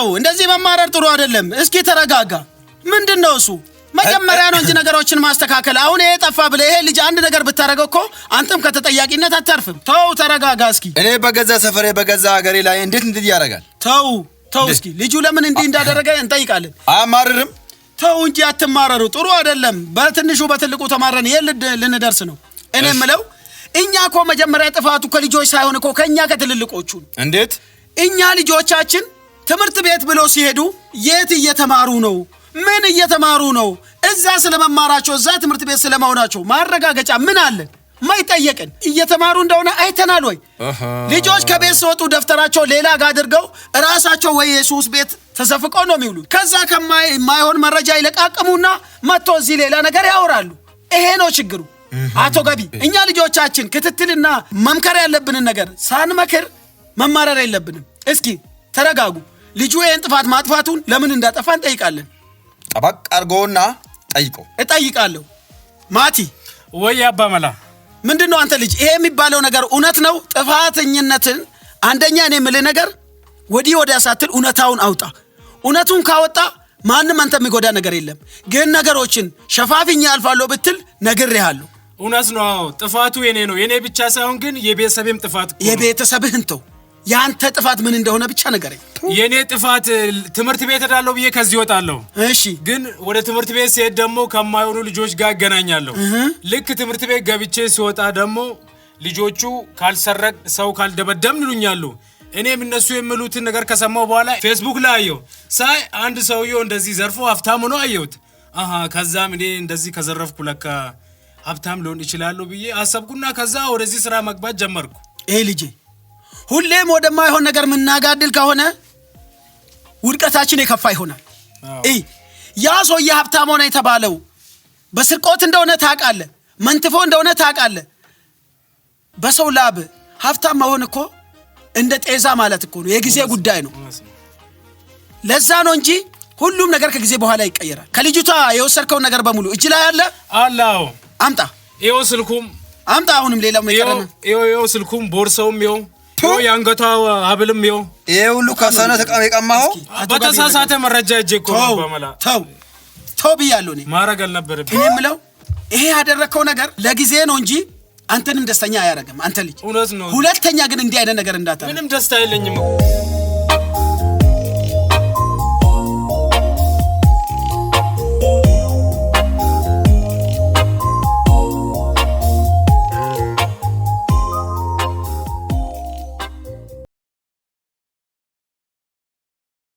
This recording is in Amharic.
ተው እንደዚህ መማረር ጥሩ አይደለም እስኪ ተረጋጋ ምንድነው እሱ መጀመሪያ ነው እንጂ ነገሮችን ማስተካከል አሁን ይሄ ጠፋ ብለ ይሄ ልጅ አንድ ነገር ብታረገው እኮ አንተም ከተጠያቂነት አትተርፍም ተው ተረጋጋ እስኪ እኔ በገዛ ሰፈሬ በገዛ ሀገሬ ላይ እንዴት ያረጋል ተው እስኪ ልጁ ለምን እንዲህ እንዳደረገ እንጠይቃለን አማርርም ተው እንጂ አትማረሩ ጥሩ አይደለም በትንሹ በትልቁ ተማረን ልንደርስ ነው እኔ ምለው እኛ እኮ መጀመሪያ ጥፋቱ ከልጆች ሳይሆን እኮ ከኛ ከትልልቆቹ እንዴት እኛ ልጆቻችን ትምህርት ቤት ብሎ ሲሄዱ የት እየተማሩ ነው ምን እየተማሩ ነው እዛ ስለመማራቸው እዛ ትምህርት ቤት ስለማውናቸው ማረጋገጫ ምን አለ ማይጠየቅን እየተማሩ እንደሆነ አይተናል ወይ ልጆች ከቤት ሲወጡ ደፍተራቸው ሌላ ጋር አድርገው ራሳቸው ወይ ኢየሱስ ቤት ተዘፍቀው ነው የሚውሉት ከዛ ከማይሆን መረጃ ይለቃቀሙና መጥቶ እዚህ ሌላ ነገር ያወራሉ ይሄ ነው ችግሩ አቶ ገቢ እኛ ልጆቻችን ክትትልና መምከር ያለብንን ነገር ሳንመክር መማረር የለብንም እስኪ ተረጋጉ ልጁ ይሄን ጥፋት ማጥፋቱን ለምን እንዳጠፋን ጠይቃለን ጠበቅ አርጎና እጠይቃለሁ ማቲ ወይ አባመላ ምንድነው አንተ ልጅ ይሄ የሚባለው ነገር እውነት ነው ጥፋተኝነትን አንደኛ እኔ ምለ ነገር ወዲያ ሳትል እውነታውን አውጣ እውነቱን ካወጣ ማንንም አንተ የሚጎዳ ነገር የለም ግን ነገሮችን ሸፋፍኛ አልፋለሁ ብትል ነግሬሃለሁ እውነት ነው ጥፋቱ የኔ ነው የኔ ብቻ ሳይሆን ግን የቤተሰብም ጥፋት የቤተሰብህን ተው ያንተ ጥፋት ምን እንደሆነ ብቻ ነገረኝ የኔ ጥፋት ትምህርት ቤት ሄዳለሁ ብዬ ከዚህ ወጣለሁ እሺ ግን ወደ ትምህርት ቤት ሲሄድ ደግሞ ከማይሆኑ ልጆች ጋር አገናኛለሁ ልክ ትምህርት ቤት ገብቼ ሲወጣ ደግሞ ልጆቹ ካልሰረቅ ሰው ካልደበደም ይሉኛሉ እኔም እነሱ የሚሉትን ነገር ከሰማው በኋላ ፌስቡክ ላይ አየሁ ሳይ አንድ ሰውዬው እንደዚህ ዘርፎ ሀብታም ሆኖ አየሁት ከዛም እኔ እንደዚህ ከዘረፍኩ ለካ ሀብታም ሊሆን ይችላል ብዬ አሰብኩና ከዛ ወደዚህ ስራ መግባት ጀመርኩ ልጄ ሁሌም ወደማይሆን ነገር ምናጋድል ከሆነ ውድቀታችን የከፋ ይሆናል ያ ሰውዬ ሀብታም ሆነ የተባለው በስርቆት እንደሆነ ታውቃለህ መንትፎ እንደሆነ ታውቃለህ በሰው ላብ ሀብታም መሆን እኮ እንደ ጤዛ ማለት እኮ ነው የጊዜ ጉዳይ ነው ለዛ ነው እንጂ ሁሉም ነገር ከጊዜ በኋላ ይቀየራል ከልጅቷ የወሰርከው ነገር በሙሉ እጅ ላይ አላው አምጣ ይሄው ስልኩም አምጣ አሁንም ሌላው መቀረና ይሄው ስልኩም ቦርሳውም ይሄው ያንገቷ ሀብልም ይሄው ይሄ ሁሉ ከሰነ ተቀመቀማው በተሳሳተ መረጃ እጄ እኮ በመላ ተው ብያለሁ እኔ ማረግ አልነበረብኝ እኔ የምለው ይሄ ያደረከው ነገር ለጊዜ ነው እንጂ አንተንም ደስተኛ አያረጋም አንተ ልጅ እውነት ነው ሁለተኛ ግን እንዲህ አይነት ነገር እንዳታረግ ምንም ደስታ የለኝም